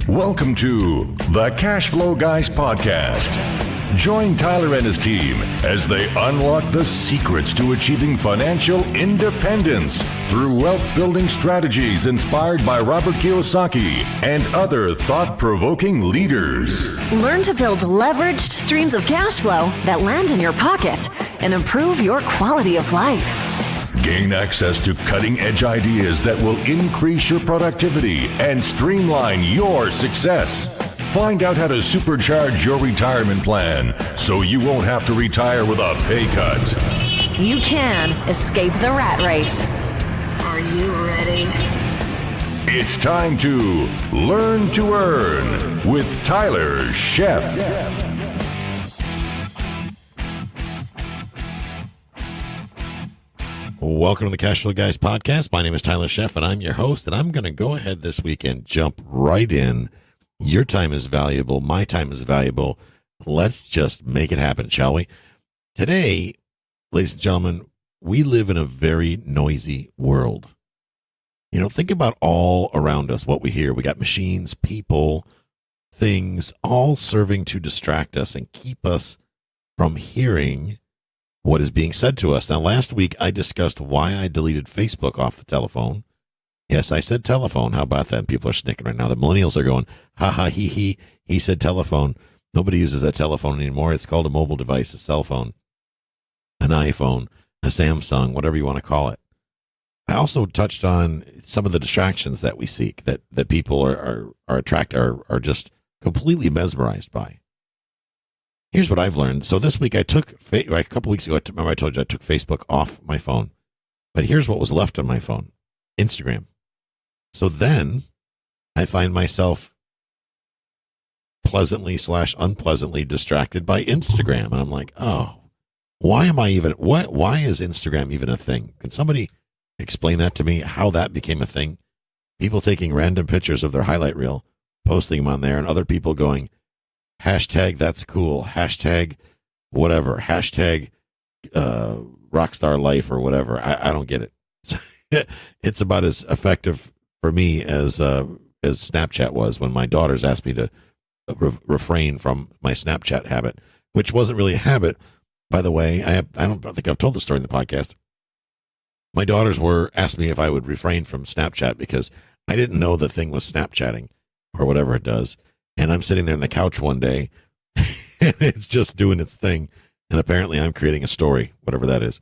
Welcome to the Cash Flow Guys podcast. Join Tyler and his team as they unlock the secrets to achieving financial independence through wealth-building strategies inspired by Robert Kiyosaki and other thought-provoking leaders. Learn to build leveraged streams of cash flow that land in your pocket and improve your quality of life. Gain access to cutting-edge ideas that will increase your productivity and streamline your success. Find out how to supercharge your retirement plan so you won't have to retire with a pay cut. You can escape the rat race. Are you ready? It's time to Learn to Earn with Tyler Sheff. Welcome to the Cash Flow Guys podcast. My name is Tyler Sheff, and I'm your host, and I'm going to go ahead this week and jump right in. Your time is valuable. My time is valuable. Let's just make it happen, shall we? Today, ladies and gentlemen, we live in a very noisy world. You know, think about all around us, what we hear. We got machines, people, things, all serving to distract us and keep us from hearing what is being said to us. Now, last week, I discussed why I deleted Facebook off the telephone. Yes, I said telephone. How about that? People are snicking right now. The millennials are going, ha ha, he said telephone. Nobody uses that telephone anymore. It's called a mobile device, a cell phone, an iPhone, a Samsung, whatever you want to call it. I also touched on some of the distractions that we seek, that people are attracted, are just completely mesmerized by. Here's what I've learned. So this week a couple weeks ago, remember I told you I took Facebook off my phone. But here's what was left on my phone. Instagram. So then I find myself pleasantly/unpleasantly distracted by Instagram. And I'm like, oh, why is Instagram even a thing? Can somebody explain that to me, how that became a thing? People taking random pictures of their highlight reel, posting them on there, and other people going, hashtag that's cool, hashtag whatever, hashtag rockstar life or whatever. I don't get it. It's about as effective for me as Snapchat was when my daughters asked me to refrain from my Snapchat habit, which wasn't really a habit, by the way. I don't think I've told the story in the podcast. My daughters asked me if I would refrain from Snapchat because I didn't know the thing was Snapchatting or whatever it does. And I'm sitting there on the couch one day, and it's just doing its thing. And apparently I'm creating a story, whatever that is,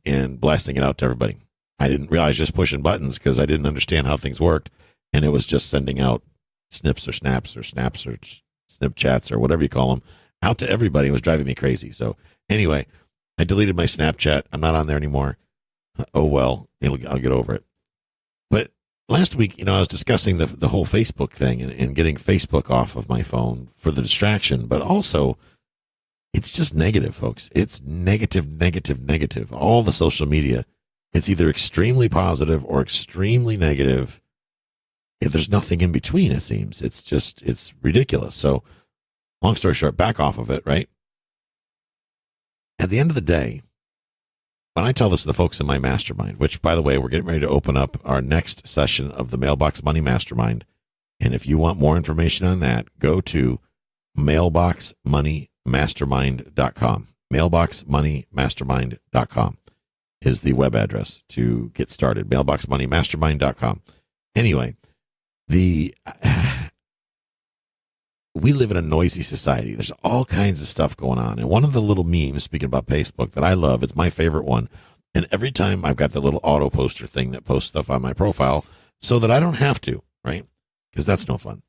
and blasting it out to everybody. I didn't realize just pushing buttons because I didn't understand how things worked. And it was just sending out snips or snaps or Snapchats or whatever you call them out to everybody. It was driving me crazy. So anyway, I deleted my Snapchat. I'm not on there anymore. Oh, well, I'll get over it. But last week, I was discussing the whole Facebook thing and getting Facebook off of my phone for the distraction, but also it's just negative, folks. It's negative. All the social media, it's either extremely positive or extremely negative. There's nothing in between, it seems. It's ridiculous. So long story short, back off of it, right? At the end of the day, when I tell this to the folks in my mastermind, which, by the way, we're getting ready to open up our next session of the Mailbox Money Mastermind. And if you want more information on that, go to mailboxmoneymastermind.com. Mailboxmoneymastermind.com is the web address to get started. Mailboxmoneymastermind.com. Anyway, we live in a noisy society. There's all kinds of stuff going on. And one of the little memes, speaking about Facebook, that I love, it's my favorite one. And every time I've got the little auto poster thing that posts stuff on my profile so that I don't have to, right? Because that's no fun.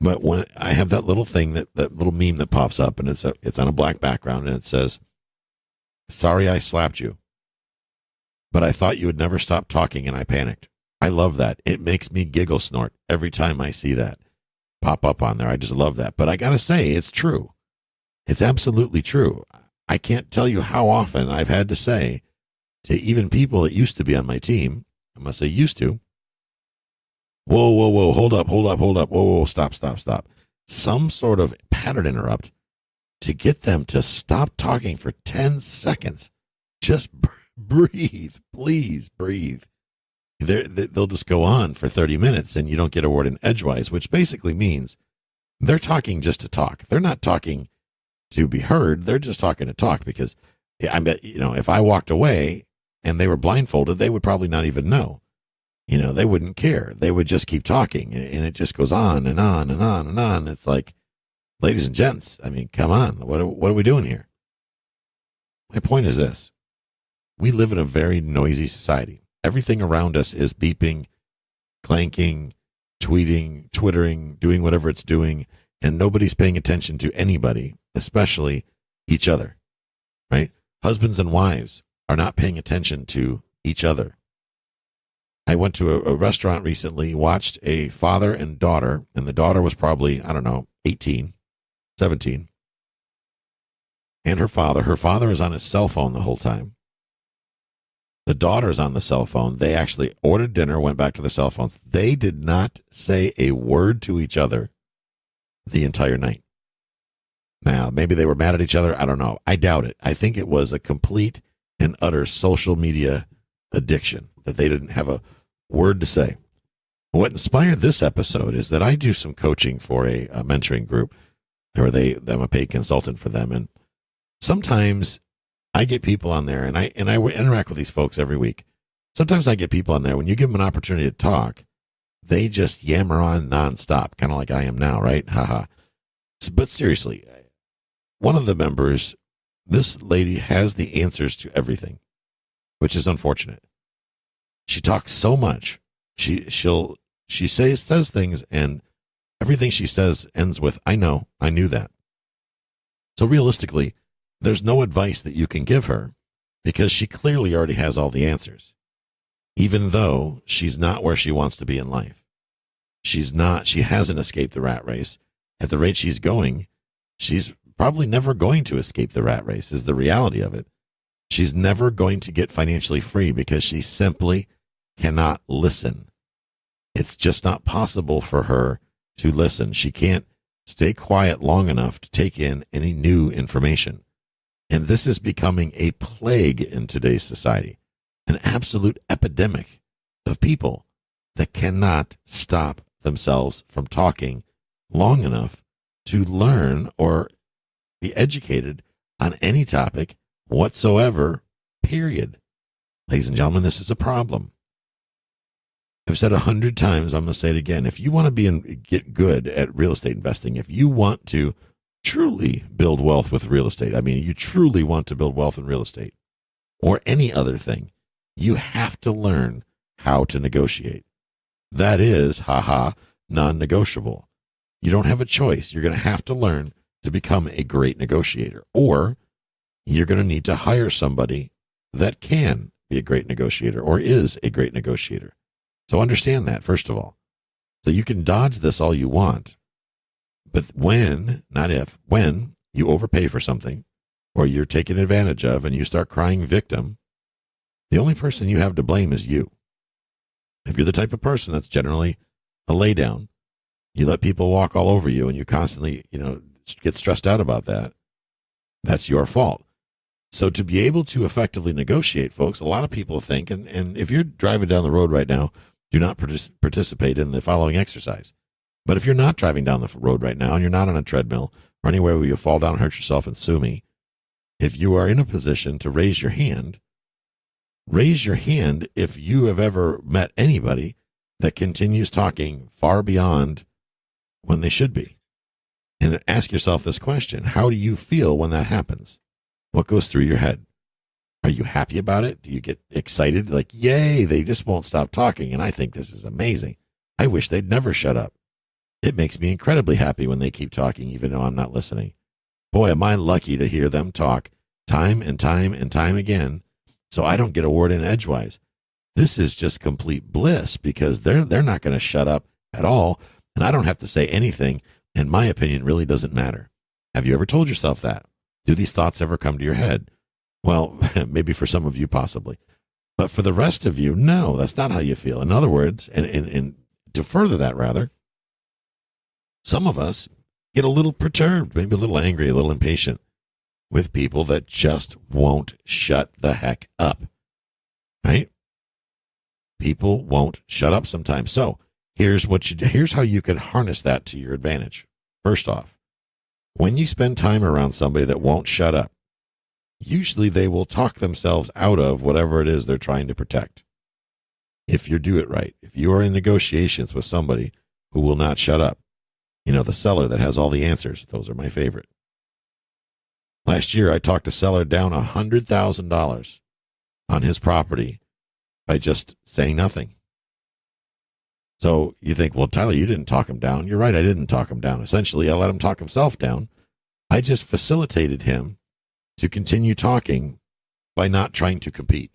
But when I have that little thing, that little meme that pops up, and it's on a black background, and it says, "Sorry I slapped you, but I thought you would never stop talking and I panicked." I love that. It makes me giggle snort every time I see that pop up on there. I just love that. But I got to say, it's true. It's absolutely true. I can't tell you how often I've had to say to even people that used to be on my team, I must say used to, whoa, hold up, whoa, stop. Some sort of pattern interrupt to get them to stop talking for 10 seconds. Just breathe, please breathe. they'll just go on for 30 minutes and you don't get a word in edgewise, which basically means they're talking just to talk. They're not talking to be heard. They're just talking to talk because I bet, if I walked away and they were blindfolded, they would probably not even know. They wouldn't care. They would just keep talking, and it just goes on and on and on and on. It's like, ladies and gents, I mean, come on. What are we doing here? My point is this. We live in a very noisy society. Everything around us is beeping, clanking, tweeting, twittering, doing whatever it's doing, and nobody's paying attention to anybody, especially each other, right? Husbands and wives are not paying attention to each other. I went to a restaurant recently, watched a father and daughter, and the daughter was probably, 18, 17. And her father is on his cell phone the whole time. The daughter's on the cell phone. They actually ordered dinner, went back to their cell phones. They did not say a word to each other the entire night. Now, maybe they were mad at each other. I don't know. I doubt it. I think it was a complete and utter social media addiction that they didn't have a word to say. What inspired this episode is that I do some coaching for a mentoring group, or I'm a paid consultant for them. And sometimes I get people on there, and I interact with these folks every week. Sometimes I get people on there, when you give them an opportunity to talk, they just yammer on nonstop, kind of like I am now, right? Haha. But seriously, one of the members, this lady has the answers to everything, which is unfortunate. She talks so much. She says things, and everything she says ends with, I know, I knew that. So realistically, there's no advice that you can give her because she clearly already has all the answers, even though she's not where she wants to be in life. She hasn't escaped the rat race. At the rate she's going, she's probably never going to escape the rat race, is the reality of it. She's never going to get financially free because she simply cannot listen. It's just not possible for her to listen. She can't stay quiet long enough to take in any new information. And this is becoming a plague in today's society, an absolute epidemic of people that cannot stop themselves from talking long enough to learn or be educated on any topic whatsoever, period. Ladies and gentlemen, this is a problem. I've said 100 times, I'm going to say it again. If you want to get good at real estate investing, if you want to truly build wealth with real estate, I mean, you truly want to build wealth in real estate or any other thing, you have to learn how to negotiate. That is, non-negotiable. You don't have a choice. You're going to have to learn to become a great negotiator, or you're going to need to hire somebody that can be a great negotiator or is a great negotiator. So understand that, first of all. So you can dodge this all you want, but when you overpay for something or you're taken advantage of and you start crying victim, the only person you have to blame is you. If you're the type of person that's generally a laydown, you let people walk all over you and you constantly, get stressed out about that, that's your fault. So to be able to effectively negotiate, folks, a lot of people think, and if you're driving down the road right now, do not participate in the following exercise. But if you're not driving down the road right now and you're not on a treadmill or anywhere where you fall down and hurt yourself and sue me, if you are in a position to raise your hand if you have ever met anybody that continues talking far beyond when they should be. And ask yourself this question: how do you feel when that happens? What goes through your head? Are you happy about it? Do you get excited? Like, yay, they just won't stop talking, and I think this is amazing. I wish they'd never shut up. It makes me incredibly happy when they keep talking, even though I'm not listening. Boy, am I lucky to hear them talk time and time and time again, so I don't get a word in edgewise. This is just complete bliss because they're not going to shut up at all, and I don't have to say anything, and my opinion really doesn't matter. Have you ever told yourself that? Do these thoughts ever come to your head? Well, maybe for some of you, possibly. But for the rest of you, no, that's not how you feel. In other words, and to further that, rather, some of us get a little perturbed, maybe a little angry, a little impatient with people that just won't shut the heck up, right? People won't shut up sometimes. So here's how you can harness that to your advantage. First off, when you spend time around somebody that won't shut up, usually they will talk themselves out of whatever it is they're trying to protect. If you do it right, if you are in negotiations with somebody who will not shut up, the seller that has all the answers, those are my favorite. Last year, I talked a seller down $100,000 on his property by just saying nothing. So you think, well, Tyler, you didn't talk him down. You're right, I didn't talk him down. Essentially, I let him talk himself down. I just facilitated him to continue talking by not trying to compete.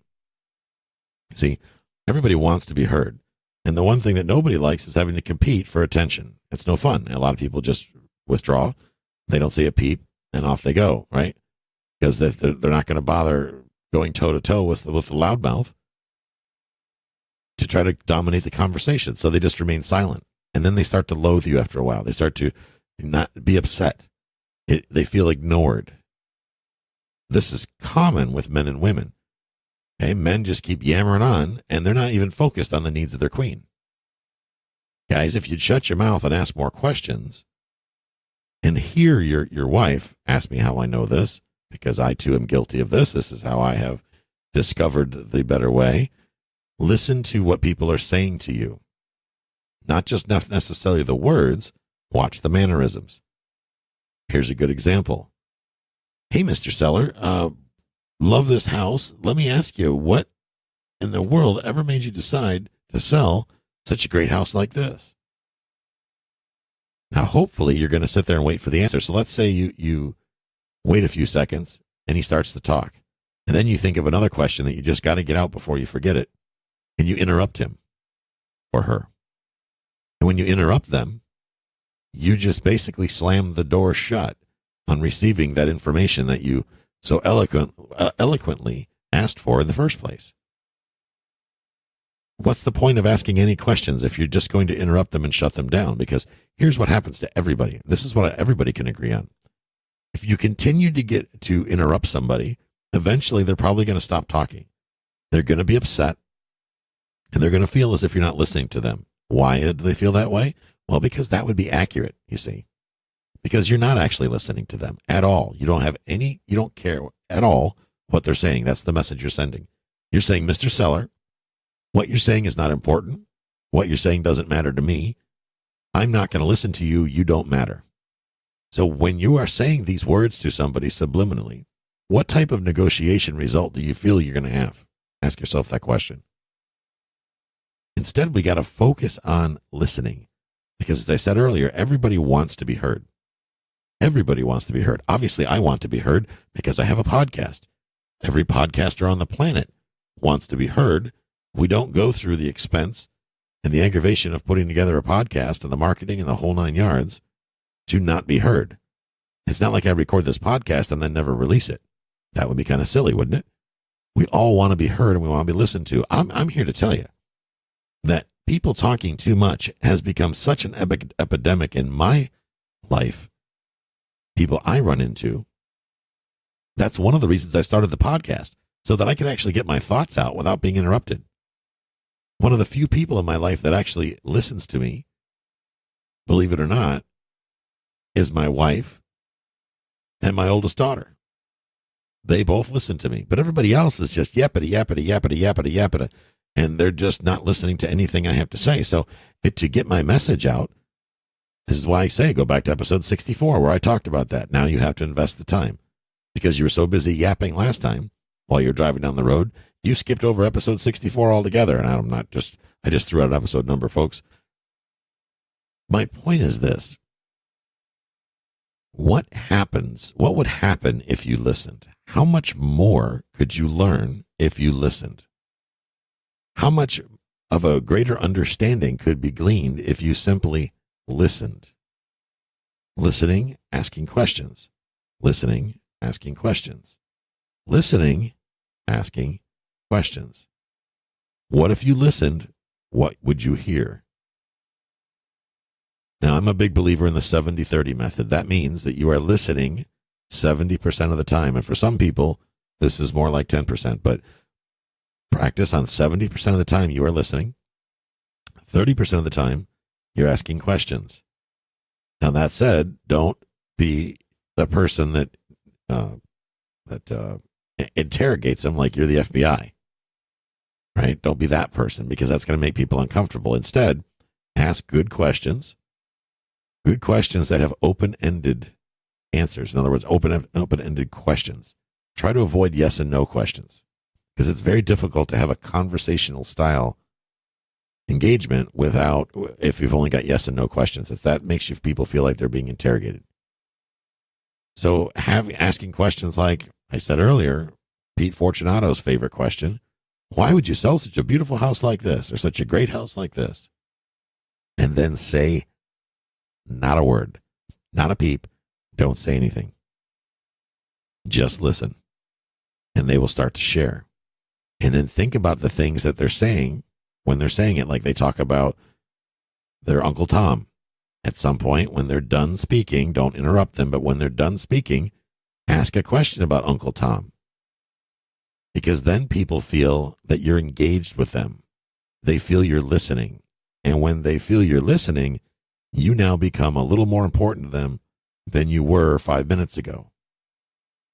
See, everybody wants to be heard. And the one thing that nobody likes is having to compete for attention. It's no fun. A lot of people just withdraw. They don't say a peep, and off they go, right? Because they're not going to bother going toe-to-toe with the loudmouth to try to dominate the conversation. So they just remain silent. And then they start to loathe you after a while. They start to not be upset. They feel ignored. This is common with men and women. Okay, men just keep yammering on, and they're not even focused on the needs of their queen. Guys, if you'd shut your mouth and ask more questions, and hear your wife ask me how I know this, because I too am guilty of this. This is how I have discovered the better way. Listen to what people are saying to you. Not just necessarily the words, watch the mannerisms. Here's a good example. Hey, Mr. Seller, love this house. Let me ask you, what in the world ever made you decide to sell such a great house like this? Now, hopefully, you're going to sit there and wait for the answer. So let's say you wait a few seconds, and he starts to talk. And then you think of another question that you just got to get out before you forget it, and you interrupt him or her. And when you interrupt them, you just basically slam the door shut on receiving that information that you so eloquently asked for in the first place. What's the point of asking any questions if you're just going to interrupt them and shut them down? Because here's what happens to everybody. This is what everybody can agree on. If you continue to interrupt somebody, eventually they're probably going to stop talking. They're going to be upset, and they're going to feel as if you're not listening to them. Why do they feel that way? Well, because that would be accurate, you see. Because you're not actually listening to them at all. You don't care at all what they're saying. That's the message you're sending. You're saying, Mr. Seller, what you're saying is not important. What you're saying doesn't matter to me. I'm not going to listen to you. You don't matter. So when you are saying these words to somebody subliminally, what type of negotiation result do you feel you're going to have? Ask yourself that question. Instead, we got to focus on listening. Because as I said earlier, everybody wants to be heard. Everybody wants to be heard. Obviously, I want to be heard because I have a podcast. Every podcaster on the planet wants to be heard. We don't go through the expense and the aggravation of putting together a podcast and the marketing and the whole 9 yards to not be heard. It's not like I record this podcast and then never release it. That would be kind of silly, wouldn't it? We all want to be heard and we want to be listened to. I'm here to tell you that people talking too much has become such an epidemic in my life. People I run into. That's one of the reasons I started the podcast, so that I could actually get my thoughts out without being interrupted. One of the few people in my life that actually listens to me, believe it or not, is my wife and my oldest daughter. They both listen to me, but everybody else is just yappity, yappity, yappity, yappity, yappity, and they're just not listening to anything I have to say. So to get my message out, this is why I say go back to episode 64 where I talked about that. Now you have to invest the time because you were so busy yapping last time while you're driving down the road. You skipped over episode 64 altogether, and I just threw out an episode number, folks. My point is this. What would happen if you listened? How much more could you learn if you listened? How much of a greater understanding could be gleaned if you simply listened? Listening, asking questions. Listening, asking questions. Listening, asking questions. What if you listened? What would you hear? Now, I'm a big believer in the 70-30 method. That means that you are listening 70% of the time. And for some people, this is more like 10%. But Practice on 70% of the time you are listening. 30% of the time you're asking questions. Now, that said, don't be the person that interrogates them like you're the FBI, right? Don't be that person, because that's going to make people uncomfortable. Instead, ask good questions that have open-ended answers. In other words, open-ended questions. Try to avoid yes and no questions, because it's very difficult to have a conversational style engagement if you've only got yes and no questions. That makes people feel like they're being interrogated. So asking questions like I said earlier, Pete Fortunato's favorite question: why would you sell such a beautiful house like this, or such a great house like this? And then say not a word, not a peep. Don't say anything. Just listen. And they will start to share. And then think about the things that they're saying when they're saying it. Like they talk about their Uncle Tom. At some point, when they're done speaking, don't interrupt them, but when they're done speaking, ask a question about Uncle Tom. Because then people feel that you're engaged with them. They feel you're listening. And when they feel you're listening, you now become a little more important to them than you were 5 minutes ago.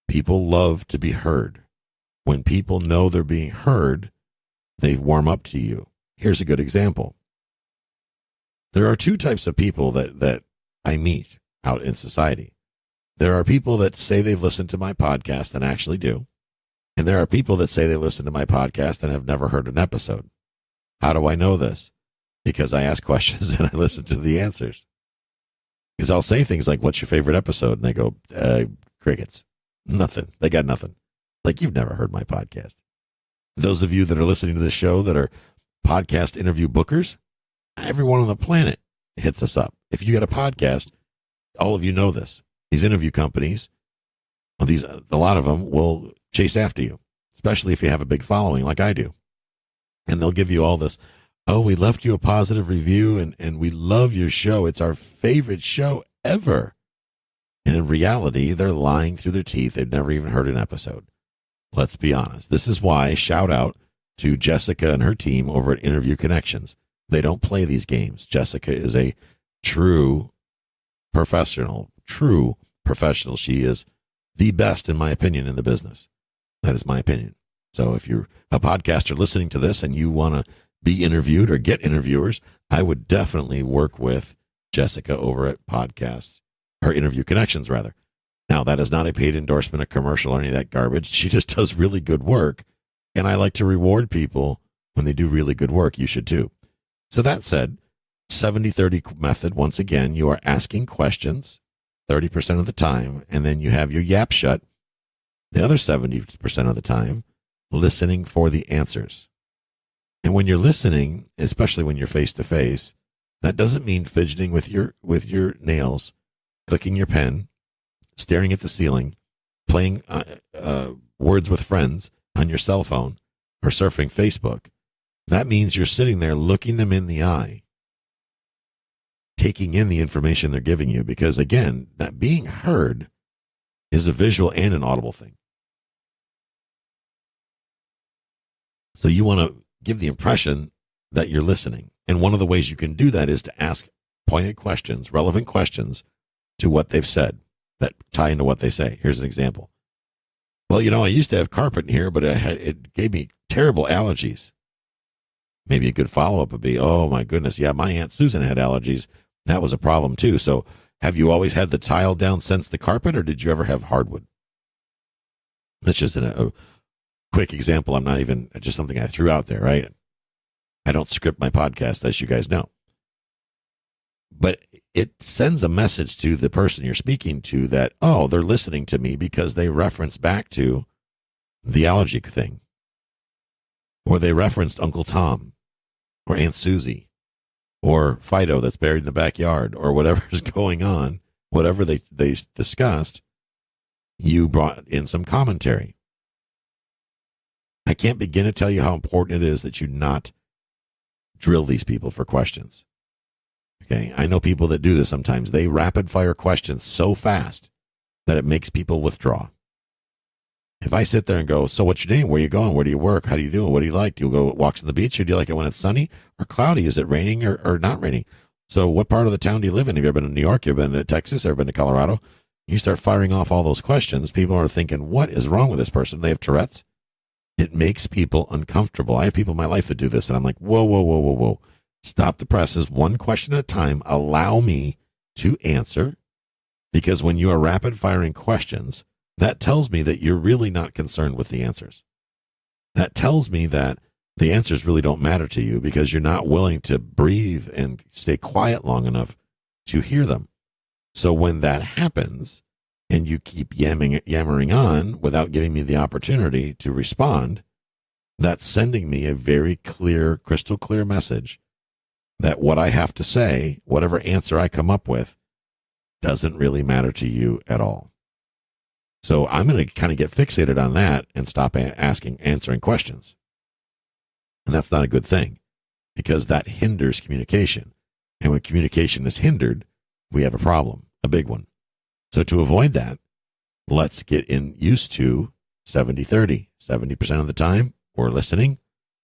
People love to be heard. When people know they're being heard, they warm up to you. Here's a good example. There are two types of people that I meet out in society. There are people that say they've listened to my podcast and actually do. And there are people that say they listen to my podcast and have never heard an episode. How do I know this? Because I ask questions and I listen to the answers. Because I'll say things like, what's your favorite episode? And they go, crickets. Nothing. They got nothing. Like, you've never heard my podcast. Those of you that are listening to this show that are podcast interview bookers, everyone on the planet hits us up. If you got a podcast, all of you know this. These interview companies, a lot of them will chase after you, especially if you have a big following like I do. And they'll give you all this, oh, we left you a positive review and we love your show. It's our favorite show ever. And in reality, they're lying through their teeth. They've never even heard an episode. Let's be honest. This is why, shout out to Jessica and her team over at Interview Connections. They don't play these games. Jessica is a true professional. She is the best, in my opinion, in the business. That is my opinion. So if you're a podcaster listening to this and you want to be interviewed or get interviewers, I would definitely work with Jessica over at Interview Connections, rather. Now, that is not a paid endorsement, a commercial, or any of that garbage. She just does really good work. And I like to reward people when they do really good work. You should too. So that said, 70-30 method, once again, you are asking questions 30% of the time, and then you have your yap shut the other 70% of the time, listening for the answers. And when you're listening, especially when you're face to face, that doesn't mean fidgeting with your nails, clicking your pen, staring at the ceiling, playing words with friends on your cell phone, or surfing Facebook. That means you're sitting there looking them in the eye, taking in the information they're giving you, because, again, that being heard is a visual and an audible thing. So you want to give the impression that you're listening. And one of the ways you can do that is to ask pointed questions, relevant questions to what they've said that tie into what they say. Here's an example. Well, I used to have carpet in here, but it gave me terrible allergies. Maybe a good follow-up would be, oh, my goodness, yeah, my Aunt Susan had allergies. That was a problem, too. So have you always had the tile down since the carpet, or did you ever have hardwood? That's just a quick example. I'm not even, just something I threw out there, right? I don't script my podcast, as you guys know. But it sends a message to the person you're speaking to that, oh, they're listening to me because they reference back to the allergy thing. Or they referenced Uncle Tom or Aunt Susie or Fido that's buried in the backyard, or whatever's going on, whatever they discussed, you brought in some commentary. I can't begin to tell you how important it is that you not drill these people for questions. Okay, I know people that do this sometimes. They rapid fire questions so fast that it makes people withdraw. If I sit there and go, so what's your name? Where you going? Where do you work? How do you do it? What do you like? Do you go walks on the beach, or do you like it when it's sunny or cloudy? Is it raining or not raining? So what part of the town do you live in? Have you ever been to New York? You've been to Texas? Ever been to Colorado? You start firing off all those questions. People are thinking, what is wrong with this person? They have Tourette's. It makes people uncomfortable. I have people in my life that do this, and I'm like, whoa, whoa, whoa, whoa, whoa. Stop the presses, one question at a time. Allow me to answer, because when you are rapid firing questions, that tells me that you're really not concerned with the answers. That tells me that the answers really don't matter to you because you're not willing to breathe and stay quiet long enough to hear them. So when that happens and you keep yammering on without giving me the opportunity to respond, that's sending me a very clear, crystal clear message that what I have to say, whatever answer I come up with, doesn't really matter to you at all. So I'm going to kind of get fixated on that and stop answering questions. And that's not a good thing, because that hinders communication. And when communication is hindered, we have a problem, a big one. So to avoid that, let's get used to 70-30. 70% of the time, we're listening.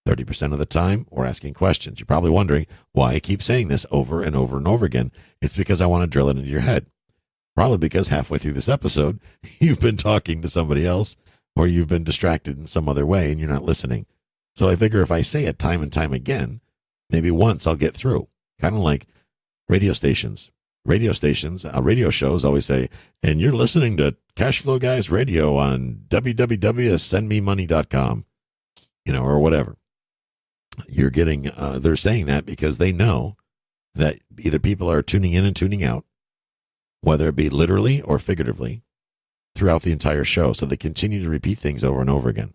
30% of the time, we're asking questions. You're probably wondering why I keep saying this over and over and over again. It's because I want to drill it into your head. Probably because halfway through this episode, you've been talking to somebody else, or you've been distracted in some other way and you're not listening. So I figure if I say it time and time again, maybe once I'll get through. Kind of like radio stations. Radio shows always say, and you're listening to Cashflow Guys Radio on www.sendmemoney.com, or whatever. You're getting, they're saying that because they know that either people are tuning in and tuning out, whether it be literally or figuratively, throughout the entire show. So they continue to repeat things over and over again.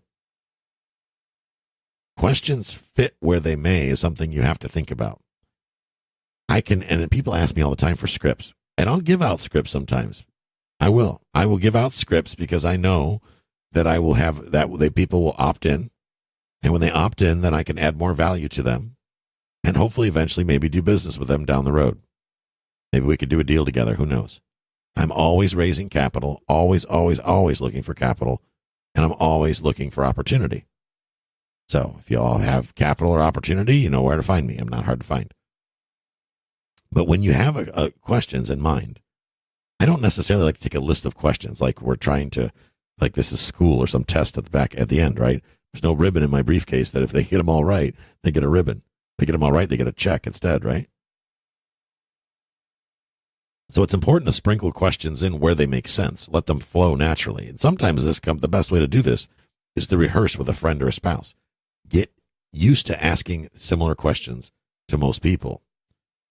Questions fit where they may is something you have to think about. And people ask me all the time for scripts, and I'll give out scripts sometimes. I will give out scripts because I know that I will have that people will opt in. And when they opt in, then I can add more value to them and hopefully eventually maybe do business with them down the road. Maybe we could do a deal together. Who knows? I'm always raising capital, always, always, always looking for capital, and I'm always looking for opportunity. So if you all have capital or opportunity, you know where to find me. I'm not hard to find. But when you have questions in mind, I don't necessarily like to take a list of questions like we're trying to, like this is school or some test at the end, right? There's no ribbon in my briefcase that if they get them all right, they get a ribbon. They get them all right, they get a check instead, right? So it's important to sprinkle questions in where they make sense. Let them flow naturally. And sometimes the best way to do this is to rehearse with a friend or a spouse. Get used to asking similar questions to most people.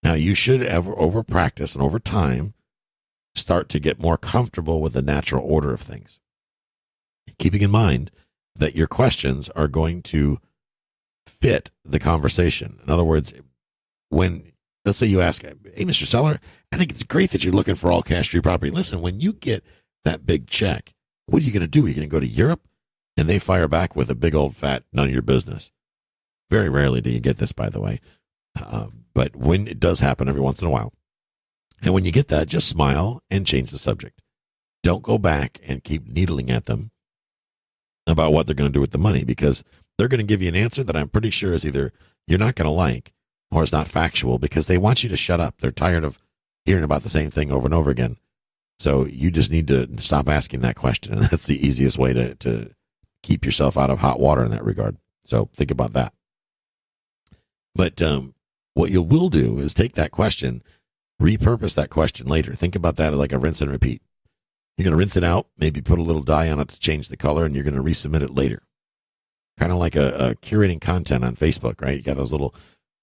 Now, you should over practice and over time start to get more comfortable with the natural order of things. Keeping in mind that your questions are going to fit the conversation. In other words, when, let's say you ask, hey, Mr. Seller, I think it's great that you're looking for all cash for your property. Listen, when you get that big check, what are you going to do? Are you going to go to Europe? And they fire back with a big old fat, none of your business. Very rarely do you get this, by the way. But when it does happen every once in a while, and when you get that, just smile and change the subject. Don't go back and keep needling at them about what they're going to do with the money, because they're going to give you an answer that I'm pretty sure is either you're not going to like or is not factual, because they want you to shut up. They're tired of hearing about the same thing over and over again. So you just need to stop asking that question, and that's the easiest way to keep yourself out of hot water in that regard. So think about that. But what you will do is take that question, repurpose that question later. Think about that like a rinse and repeat. You're going to rinse it out, maybe put a little dye on it to change the color, and you're going to resubmit it later. Kind of like a curating content on Facebook, right? You got those little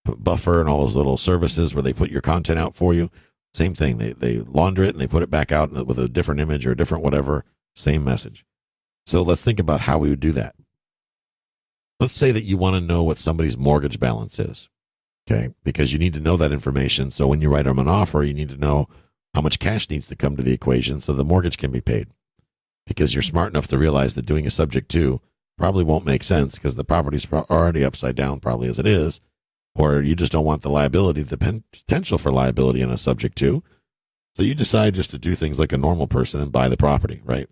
buffer and all those little services where they put your content out for you. Same thing. They launder it and they put it back out with a different image or a different whatever, same message. So let's think about how we would do that. Let's say that you want to know what somebody's mortgage balance is, okay? Because you need to know that information. So when you write them an offer, you need to know how much cash needs to come to the equation so the mortgage can be paid. Because you're smart enough to realize that doing a subject to probably won't make sense because the property's already upside down probably as it is, or you just don't want the liability, the potential for liability in a subject to. So you decide just to do things like a normal person and buy the property, right?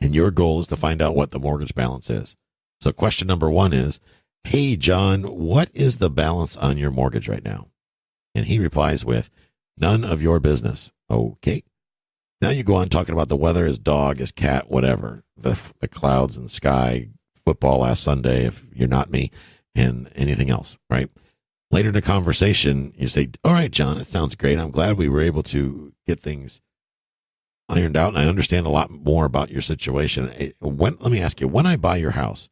And your goal is to find out what the mortgage balance is. So question number 1 is, hey, John, what is the balance on your mortgage right now? And he replies with, none of your business. Okay. Now you go on talking about the weather, his dog, his cat, whatever, the clouds and the sky, football last Sunday, if you're not me, and anything else, right? Later in the conversation, you say, all right, John, it sounds great. I'm glad we were able to get things ironed out, and I understand a lot more about your situation. Let me ask you, when I buy your house,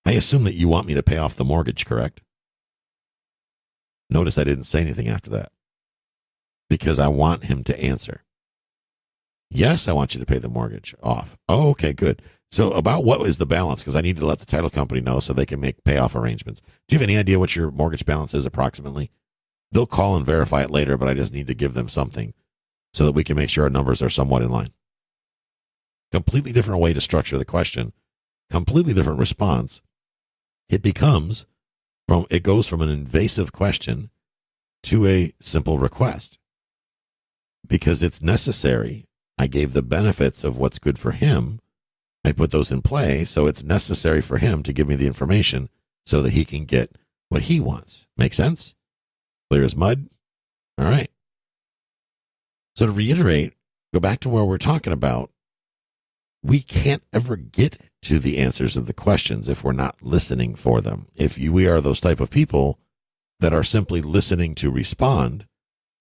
I assume that you want me to pay off the mortgage, correct? Notice I didn't say anything after that because I want him to answer. Yes, I want you to pay the mortgage off. Oh, okay, good. So about what is the balance? Because I need to let the title company know so they can make payoff arrangements. Do you have any idea what your mortgage balance is approximately? They'll call and verify it later, but I just need to give them something so that we can make sure our numbers are somewhat in line. Completely different way to structure the question. Completely different response. It goes from an invasive question to a simple request. Because it's necessary. I gave the benefits of what's good for him. I put those in play, so it's necessary for him to give me the information so that he can get what he wants. Make sense? Clear as mud? All right. So to reiterate, go back to where we're talking about, we can't ever get to the answers of the questions if we're not listening for them. We are those type of people that are simply listening to respond,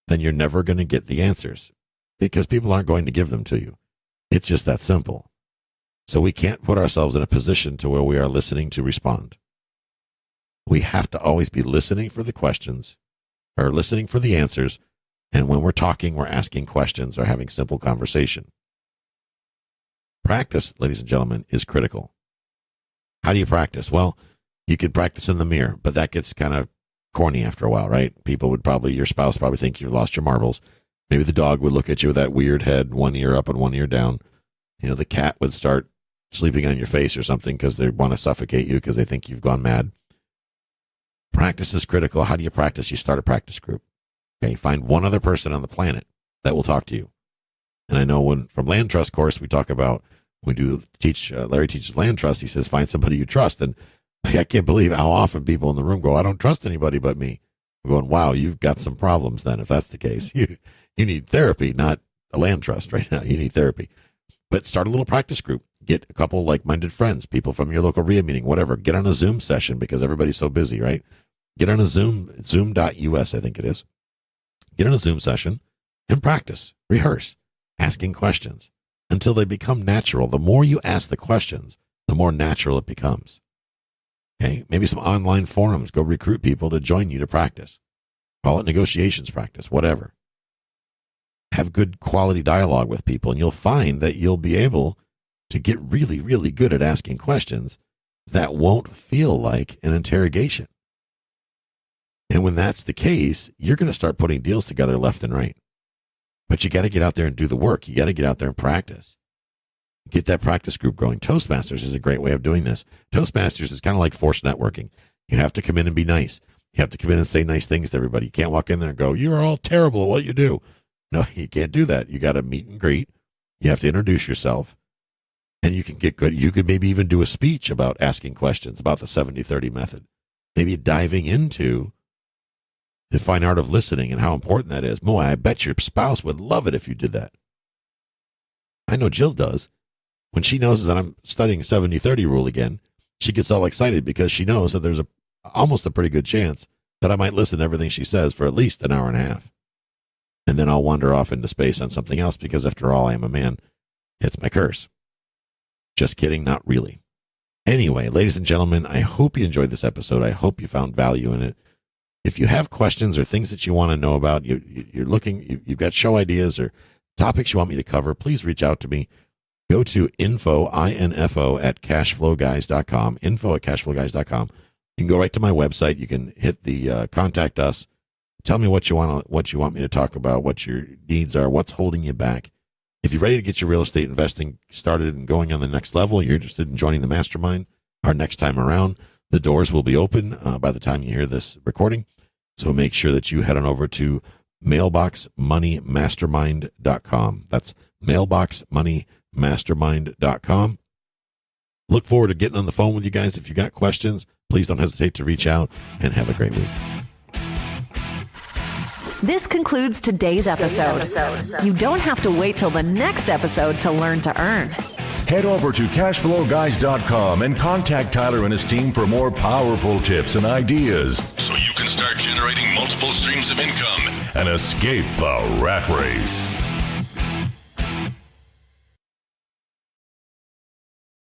then you're never going to get the answers because people aren't going to give them to you. It's just that simple. So we can't put ourselves in a position to where we are listening to respond. We have to always be listening for the questions or listening for the answers. And when we're talking, we're asking questions or having simple conversation. Practice, ladies and gentlemen, is critical. How do you practice? Well, you could practice in the mirror, but that gets kind of corny after a while, right? Your spouse probably think you've lost your marbles. Maybe the dog would look at you with that weird head, one ear up and one ear down. The cat would start sleeping on your face or something because they want to suffocate you because they think you've gone mad. Practice is critical. How do you practice? You start a practice group. Okay, find one other person on the planet that will talk to you. And I know from Land Trust course, we talk about, Larry teaches Land Trust, he says, find somebody you trust. And I can't believe how often people in the room go, I don't trust anybody but me. I'm going, wow, you've got some problems then, if that's the case. You need therapy, not a Land Trust right now. You need therapy. But start a little practice group. Get a couple like-minded friends, people from your local RIA meeting, whatever. Get on a Zoom session because everybody's so busy, right? Get on a Zoom.us, I think it is. Get on a Zoom session and practice, rehearse, asking questions until they become natural. The more you ask the questions, the more natural it becomes. Okay, maybe some online forums. Go recruit people to join you to practice. Call it negotiations practice, whatever. Have good quality dialogue with people, and you'll find that you'll be able to get really, really good at asking questions that won't feel like an interrogation. And when that's the case, you're going to start putting deals together left and right. But you got to get out there and do the work. You got to get out there and practice. Get that practice group going. Toastmasters is a great way of doing this. Toastmasters is kind of like forced networking. You have to come in and be nice. You have to come in and say nice things to everybody. You can't walk in there and go, you're all terrible at what you do. No, you can't do that. You got to meet and greet. You have to introduce yourself. And you can get good. You could maybe even do a speech about asking questions about the 70-30 method. Maybe diving into the fine art of listening and how important that is. Boy, I bet your spouse would love it if you did that. I know Jill does. When she knows that I'm studying 70-30 rule again, she gets all excited because she knows that there's almost a pretty good chance that I might listen to everything she says for at least an hour and a half. And then I'll wander off into space on something else because after all, I am a man. It's my curse. Just kidding, not really. Anyway, ladies and gentlemen, I hope you enjoyed this episode. I hope you found value in it. If you have questions or things that you want to know about, you've got show ideas or topics you want me to cover, please reach out to me. Go to info at cashflowguys.com, info at cashflowguys.com. You can go right to my website. You can hit the contact us. Tell me what you want me to talk about, what your needs are, what's holding you back. If you're ready to get your real estate investing started and going on the next level, you're interested in joining the mastermind our next time around, the doors will be open by the time you hear this recording. So make sure that you head on over to mailboxmoneymastermind.com. That's mailboxmoneymastermind.com. Look forward to getting on the phone with you guys. If you got questions, please don't hesitate to reach out, and have a great week. This concludes today's episode. You don't have to wait till the next episode to learn to earn. Head over to cashflowguys.com and contact Tyler and his team for more powerful tips and ideas so you can start generating multiple streams of income and escape the rat race.